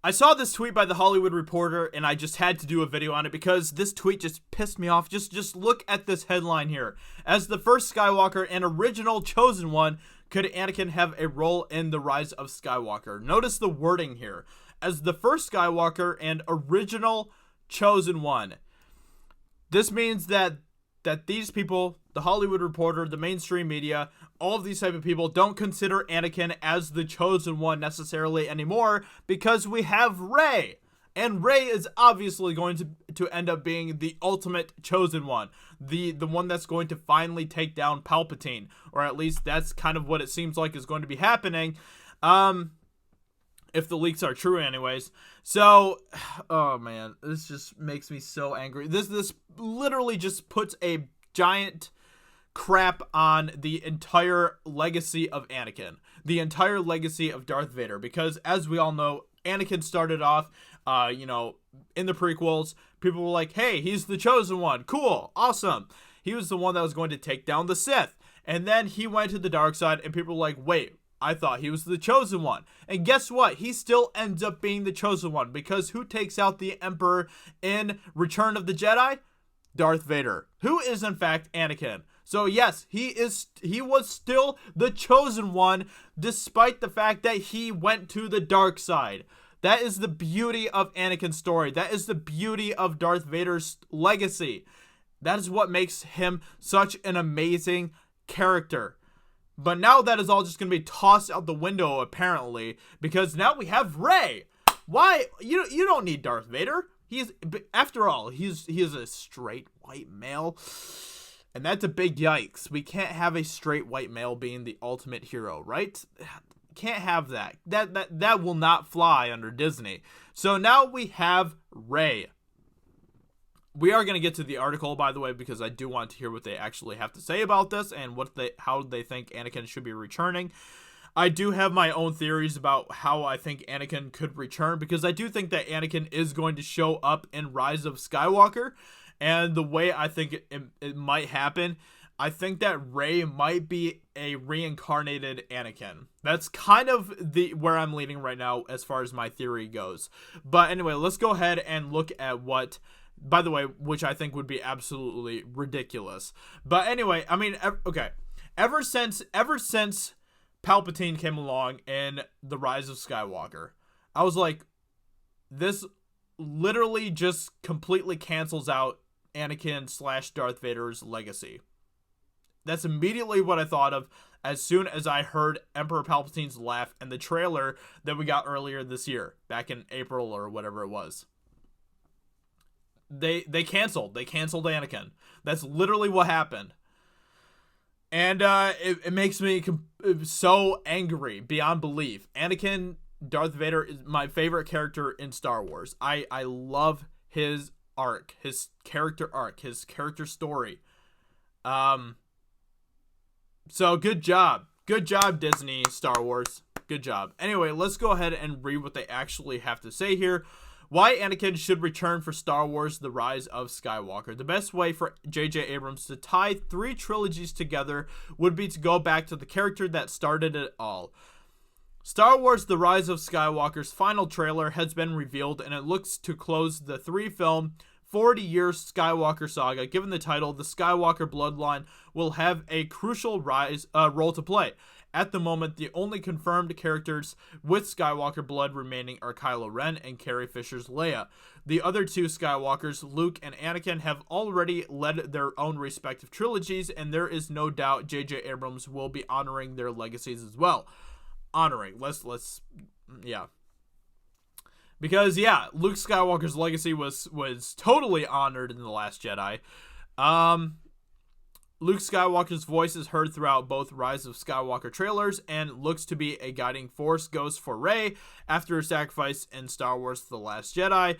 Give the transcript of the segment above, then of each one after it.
I saw this tweet by The Hollywood Reporter, and I just had to do a video on it because this tweet just pissed me off. Just look at this headline here. As the first Skywalker and original Chosen One, could Anakin have a role in the rise of Skywalker? Notice the wording here. As the first Skywalker and original Chosen One. This means that these people, the Hollywood Reporter, the mainstream media, all of these type of people don't consider Anakin as the Chosen One necessarily anymore because we have Rey. And Rey is obviously going to end up being the ultimate Chosen One. The one that's going to finally take down Palpatine. Or at least that's kind of what it seems like is going to be happening. If the leaks are true anyways. So, oh man, this just makes me so angry. This literally just puts a giant crap on the entire legacy of Anakin. The entire legacy of Darth Vader. Because as we all know, Anakin started off, in the prequels, people were like, hey, he's the Chosen One. Cool. Awesome. He was the one that was going to take down the Sith. And then he went to the dark side and people were like, wait, I thought he was the Chosen One. And guess what? He still ends up being the Chosen One because who takes out the Emperor in Return of the Jedi? Darth Vader, who is in fact Anakin. So yes, he was still the Chosen One despite the fact that he went to the dark side. That is the beauty of Anakin's story. That is the beauty of Darth Vader's legacy. That is what makes him such an amazing character. But now that is all just going to be tossed out the window, apparently, because now we have Rey. Why? You don't need Darth Vader. After all, he is a straight white male. And that's a big yikes. We can't have a straight white male being the ultimate hero, right? Can't have that. That will not fly under Disney. So now we have Rey. We are going to get to the article, by the way, because I do want to hear what they actually have to say about this and how they think Anakin should be returning. I do have my own theories about how I think Anakin could return, because I do think that Anakin is going to show up in Rise of Skywalker, and the way I think it might happen, I think that Rey might be a reincarnated Anakin. That's kind of where I'm leaning right now as far as my theory goes. But anyway, let's go ahead and look at what... By the way, which I think would be absolutely ridiculous. But anyway, I mean, okay. Ever since Palpatine came along in The Rise of Skywalker, I was like, this literally just completely cancels out Anakin / Darth Vader's legacy. That's immediately what I thought of as soon as I heard Emperor Palpatine's laugh in the trailer that we got earlier this year, back in April or whatever it was. They canceled Anakin. That's literally what happened. And it makes me so angry beyond belief. Anakin, Darth Vader, is my favorite character in Star Wars. I love his arc, his character story. So good job Disney, Star Wars, good job. Anyway, let's go ahead and read what they actually have to say here. Why Anakin should return for Star Wars The Rise of Skywalker. The best way for J.J. Abrams to tie 3 trilogies together would be to go back to the character that started it all. Star Wars The Rise of Skywalker's final trailer has been revealed, and it looks to close the 3-film 40-year Skywalker saga. Given the title, the Skywalker bloodline will have a crucial role to play. At the moment, the only confirmed characters with Skywalker blood remaining are Kylo Ren and Carrie Fisher's Leia. The other 2 Skywalkers, Luke and Anakin, have already led their own respective trilogies, and there is no doubt J.J. Abrams will be honoring their legacies as well. Yeah. Because, yeah, Luke Skywalker's legacy was totally honored in The Last Jedi. Luke Skywalker's voice is heard throughout both Rise of Skywalker trailers and looks to be a guiding force ghost for Rey after her sacrifice in Star Wars The Last Jedi.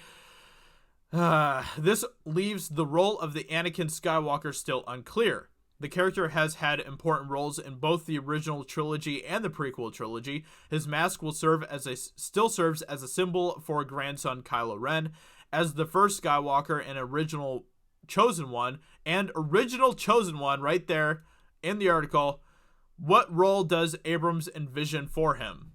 This leaves the role of the Anakin Skywalker still unclear. The character has had important roles in both the original trilogy and the prequel trilogy. His mask will still serves as a symbol for grandson Kylo Ren. As the first Skywalker and original Chosen One right there in the article, what role does Abrams envision for him?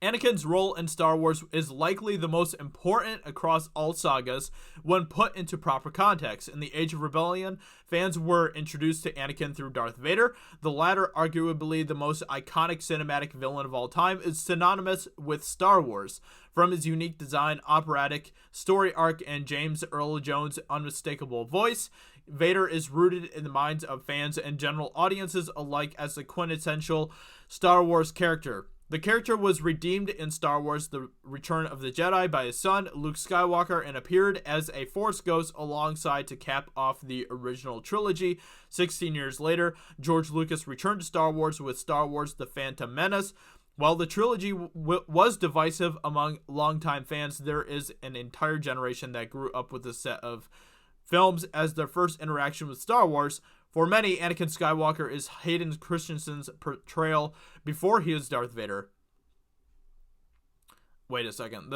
Anakin's role in Star Wars is likely the most important across all sagas when put into proper context. In the Age of Rebellion, fans were introduced to Anakin through Darth Vader. The latter, arguably the most iconic cinematic villain of all time, is synonymous with Star Wars. From his unique design, operatic story arc, and James Earl Jones' unmistakable voice, Vader is rooted in the minds of fans and general audiences alike as the quintessential Star Wars character. The character was redeemed in Star Wars The Return of the Jedi by his son, Luke Skywalker, and appeared as a Force ghost alongside to cap off the original trilogy. 16 years later, George Lucas returned to Star Wars with Star Wars The Phantom Menace. While the trilogy was divisive among longtime fans, there is an entire generation that grew up with this set of films as their first interaction with Star Wars. For many, Anakin Skywalker is Hayden Christensen's portrayal before he was Darth Vader. Wait a second.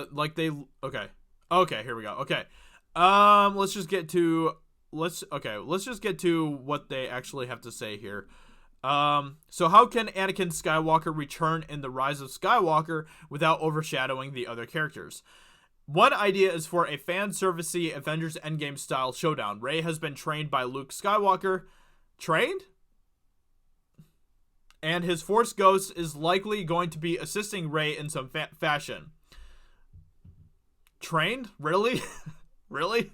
Okay, here we go. Okay. Let's just get to what they actually have to say here. So how can Anakin Skywalker return in The Rise of Skywalker without overshadowing the other characters? One idea is for a fan-servicey Avengers Endgame style showdown. Rey has been trained by Luke Skywalker. Trained? And his Force Ghost is likely going to be assisting Rey in some fashion. Trained? Really? Really?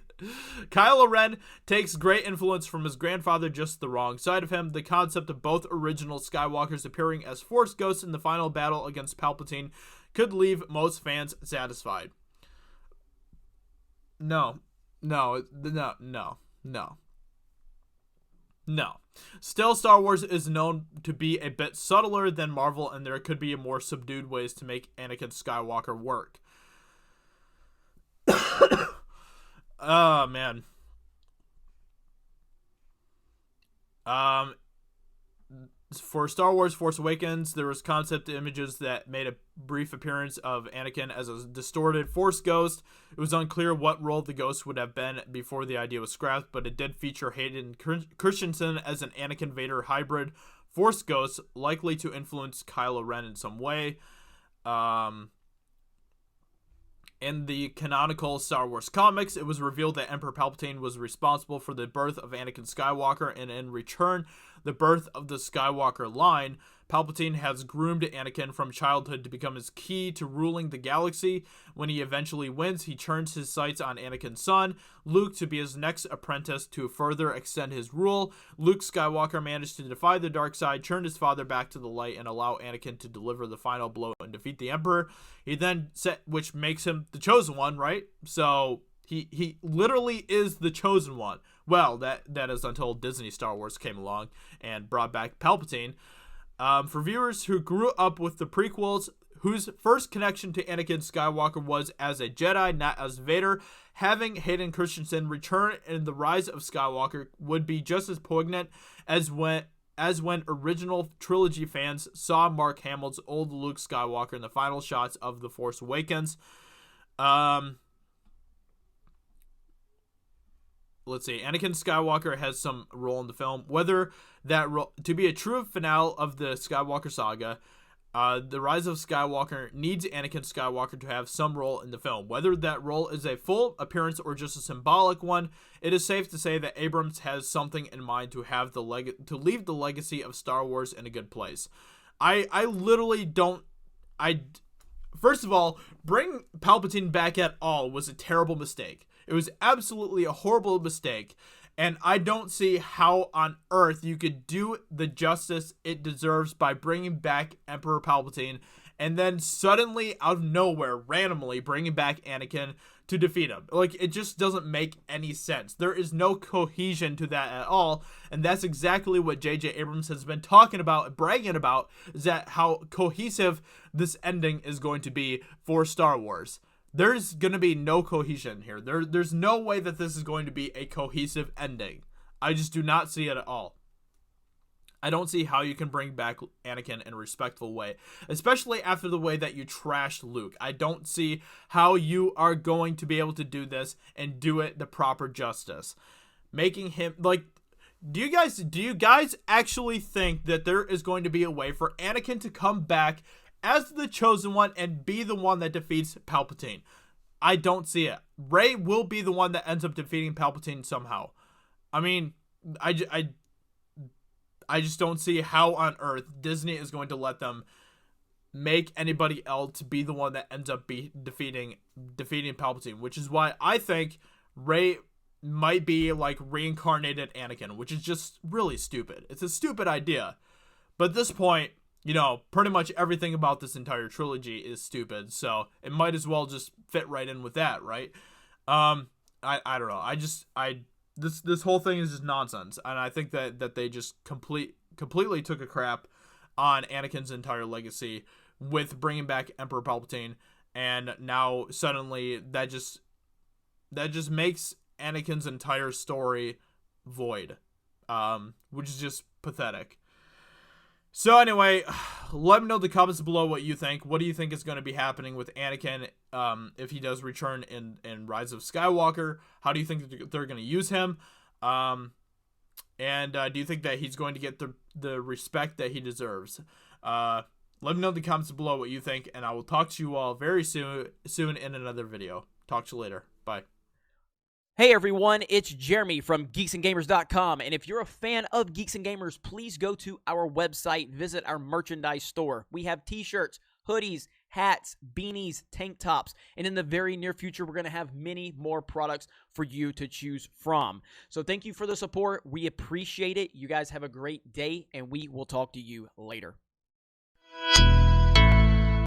Kylo Ren takes great influence from his grandfather, just the wrong side of him. The concept of both original Skywalkers appearing as Force Ghosts in the final battle against Palpatine could leave most fans satisfied. No. Still, Star Wars is known to be a bit subtler than Marvel, and there could be more subdued ways to make Anakin Skywalker work. Oh, man. For Star Wars Force Awakens, there was concept images that made a brief appearance of Anakin as a distorted Force ghost. It was unclear what role the ghost would have been before the idea was scrapped, but it did feature Hayden Christensen as an Anakin Vader hybrid Force ghost, likely to influence Kylo Ren in some way. In the canonical Star Wars comics, it was revealed that Emperor Palpatine was responsible for the birth of Anakin Skywalker, and in return, the birth of the Skywalker line. Palpatine has groomed Anakin from childhood to become his key to ruling the galaxy. When he eventually wins, he turns his sights on Anakin's son, Luke, to be his next apprentice to further extend his rule. Luke Skywalker managed to defy the dark side, turn his father back to the light, and allow Anakin to deliver the final blow and defeat the Emperor. He then which makes him the chosen one, right? So he literally is the chosen one. Well, that is until Disney Star Wars came along and brought back Palpatine. For viewers who grew up with the prequels, whose first connection to Anakin Skywalker was as a Jedi, not as Vader, having Hayden Christensen return in The Rise of Skywalker would be just as poignant as when original trilogy fans saw Mark Hamill's old Luke Skywalker in the final shots of The Force Awakens. Let's see. Anakin Skywalker has some role in the film. Whether that role to be a true finale of the Skywalker saga, The Rise of Skywalker needs Anakin Skywalker to have some role in the film. Whether that role is a full appearance or just a symbolic one, it is safe to say that Abrams has something in mind to have to leave the legacy of Star Wars in a good place. I literally don't. First of all, bring Palpatine back at all was a terrible mistake. It was absolutely a horrible mistake, and I don't see how on earth you could do the justice it deserves by bringing back Emperor Palpatine and then suddenly, out of nowhere, randomly bringing back Anakin to defeat him. Like, it just doesn't make any sense. There is no cohesion to that at all, and that's exactly what J.J. Abrams has been talking about, bragging about, is that how cohesive this ending is going to be for Star Wars. There's going to be no cohesion here. There's no way that this is going to be a cohesive ending. I just do not see it at all. I don't see how you can bring back Anakin in a respectful way, especially after the way that you trashed Luke. I don't see how you are going to be able to do this and do it the proper justice. Making him, like, do you guys actually think that there is going to be a way for Anakin to come back as the chosen one and be the one that defeats Palpatine. I don't see it. Rey will be the one that ends up defeating Palpatine somehow. I mean, I just don't see how on earth Disney is going to let them make anybody else be the one that ends up defeating Palpatine, which is why I think Rey might be like reincarnated Anakin, which is just really stupid. It's a stupid idea. But at this point, you know, pretty much everything about this entire trilogy is stupid, so it might as well just fit right in with that, right? I don't know. This whole thing is just nonsense, and I think that they just completely took a crap on Anakin's entire legacy with bringing back Emperor Palpatine, and now suddenly that just makes Anakin's entire story void, which is just pathetic. So anyway, let me know in the comments below what you think. What do you think is going to be happening with Anakin if he does return in Rise of Skywalker? How do you think they're going to use him? And do you think that he's going to get the respect that he deserves? Let me know in the comments below what you think, and I will talk to you all very soon in another video. Talk to you later. Bye. Hey everyone, it's Jeremy from geeksandgamers.com, and if you're a fan of Geeks and Gamers, please go to our website, visit our merchandise store. We have t-shirts, hoodies, hats, beanies, tank tops, and in the very near future, we're going to have many more products for you to choose from. So thank you for the support. We appreciate it. You guys have a great day, and we will talk to you later.